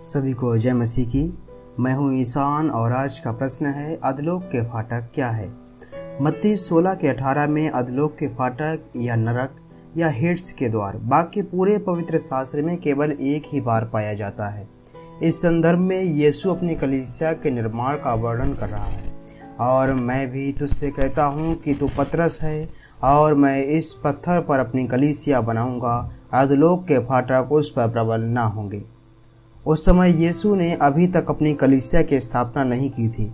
सभी को जय मसीह की। मैं हूं ईसान और आज का प्रश्न है अधलोक के फाटक क्या है। मत्ती 16 के 18 में अधलोक के फाटक या नरक या हेड्स के द्वार बाकी पूरे पवित्र शास्त्र में केवल एक ही बार पाया जाता है। इस संदर्भ में यीशु अपनी कलीसिया के निर्माण का वर्णन कर रहा है। और मैं भी तुझसे कहता हूँ कि तू पतरस है और मैं इस पत्थर पर अपनी कलीसिया बनाऊंगा, अधलोक के फाटक उस पर प्रबल न होंगे। उस समय यीशु ने अभी तक अपनी कलीसिया की स्थापना नहीं की थी।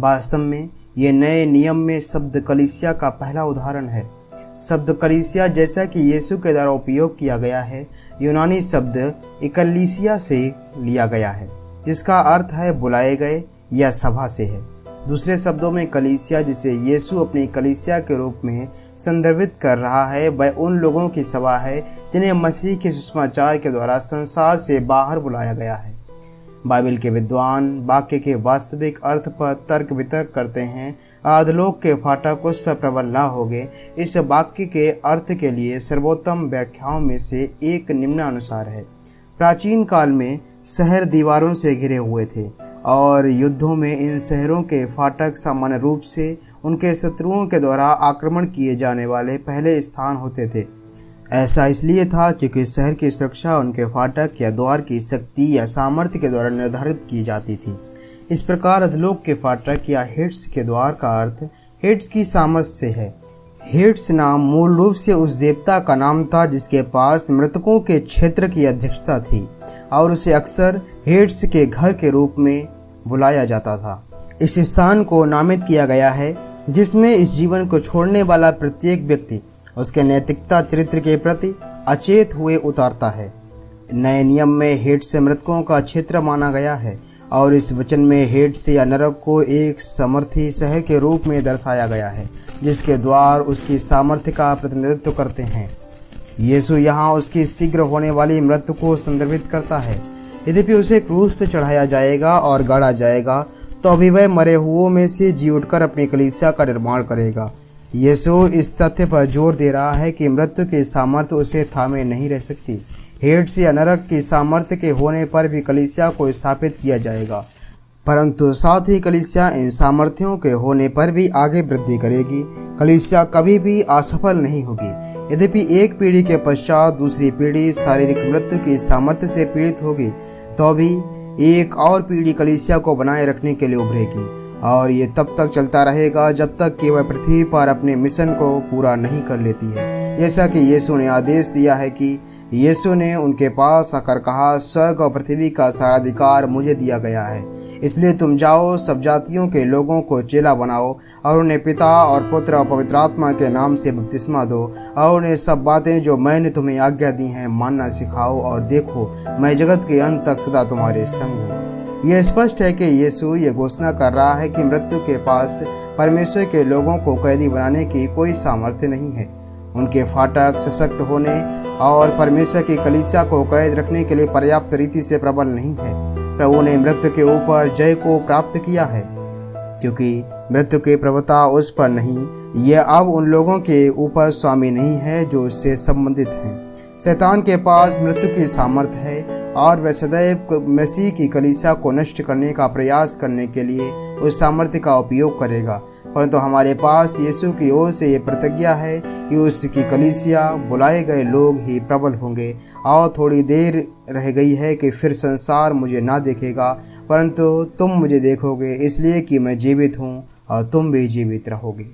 वास्तव में ये नए नियम में शब्द कलीसिया का पहला उदाहरण है। शब्द कलीसिया जैसा कि यीशु के द्वारा उपयोग किया गया है, यूनानी शब्द इक्लेसिया से लिया गया है, जिसका अर्थ है बुलाए गए या सभा से है। दूसरे शब्दों में कलीसिया जिसे यीशु अपनी कलीसिया के रूप में संदर्भित कर रहा है, वह उन लोगों की सभा है जिन्हें मसीह के सुसमाचार के द्वारा संसार से बाहर बुलाया गया है। बाइबल के विद्वान वाक्य के वास्तविक अर्थ पर तर्क वितर्क करते हैं। अधलोक के फाटक उस पर प्रबल न होगे। इस वाक्य के अर्थ के लिए सर्वोत्तम व्याख्याओं में से एक निम्नानुसार है। प्राचीन काल में शहर दीवारों से घिरे हुए थे और युद्धों में इन शहरों के फाटक सामान्य रूप से उनके शत्रुओं के द्वारा आक्रमण किए जाने वाले पहले स्थान होते थे। ऐसा इसलिए था क्योंकि शहर की सुरक्षा उनके फाटक या द्वार की शक्ति या सामर्थ्य के द्वारा निर्धारित की जाती थी। इस प्रकार अधलोक के फाटक या हेड्स के द्वार का अर्थ हेड्स की सामर्थ्य से है। हेड्स नाम मूल रूप से उस देवता का नाम था जिसके पास मृतकों के क्षेत्र की अध्यक्षता थी और उसे अक्सर हेड्स के घर के रूप में बुलाया जाता था। इस स्थान को नामित किया गया है जिसमें इस जीवन को छोड़ने वाला प्रत्येक व्यक्ति उसके नैतिकता चरित्र के प्रति अचेत हुए उतारता है। नए नियम में हेड्स से मृतकों का क्षेत्र माना गया है और इस वचन में हेड्स या नरक को एक समर्थी शहर के रूप में दर्शाया गया है जिसके द्वार उसकी सामर्थ्य का प्रतिनिधित्व करते हैं। यीशु यहाँ उसकी शीघ्र होने वाली मृत्यु को संदर्भित करता है। यद्यपि उसे क्रूस पर चढ़ाया जाएगा और गाड़ा जाएगा तो अभी वह मरे हुओं में से जी उठकर अपनी कलीसिया का निर्माण करेगा। यीशु इस तथ्य पर जोर दे रहा है कि मृत्यु की सामर्थ्य उसे थामे नहीं रह सकती। हेड्स या नरक की सामर्थ्य के होने पर भी कलीसिया को स्थापित किया जाएगा, परंतु साथ ही कलीसिया इन सामर्थ्यों के होने पर भी आगे वृद्धि करेगी। कलीसिया कभी भी असफल नहीं होगी। यद्यपि एक पीढ़ी के पश्चात दूसरी पीढ़ी शारीरिक मृत्यु की सामर्थ्य से पीड़ित होगी, तो भी एक और पीढ़ी कलीसिया को बनाए रखने के लिए उभरेगी और ये तब तक चलता रहेगा जब तक कि वह पृथ्वी पर अपने मिशन को पूरा नहीं कर लेती है। जैसा कि यीशु ने आदेश दिया है कि यीशु ने उनके पास आकर कहा, स्वर्ग और पृथ्वी का सारा अधिकार मुझे दिया गया है, इसलिए तुम जाओ, सब जातियों के लोगों को चेला बनाओ और उन्हें पिता और पुत्र और पवित्र आत्मा के नाम से बपतिस्मा दो और उन्हें सब बातें जो मैंने तुम्हें आज्ञा दी हैं मानना सिखाओ, और देखो मैं जगत के अंत तक सदा तुम्हारे संग हूँ। यह स्पष्ट है कि यीशु ये घोषणा कर रहा है कि मृत्यु के पास परमेश्वर के लोगों को कैदी बनाने की कोई सामर्थ्य नहीं है। उनके फाटक सशक्त होने और परमेश्वर की कलीसिया को कैद रखने के लिए पर्याप्त रीति से प्रबल नहीं है। प्रभु ने मृत्यु के ऊपर जय को प्राप्त किया है क्योंकि मृत्यु की प्रभुता उस पर नहीं, यह अब उन लोगों के ऊपर स्वामी नहीं है जो उससे संबंधित हैं। शैतान के पास मृत्यु की सामर्थ्य है और वह सदैव मसीह की कलीसिया को नष्ट करने का प्रयास करने के लिए उस सामर्थ्य का उपयोग करेगा, परंतु हमारे पास यीशु की ओर से ये प्रतिज्ञा है कि उसकी कलीसिया बुलाए गए लोग ही प्रबल होंगे। और थोड़ी देर रह गई है कि फिर संसार मुझे ना देखेगा, परंतु तुम मुझे देखोगे, इसलिए कि मैं जीवित हूँ और तुम भी जीवित रहोगे।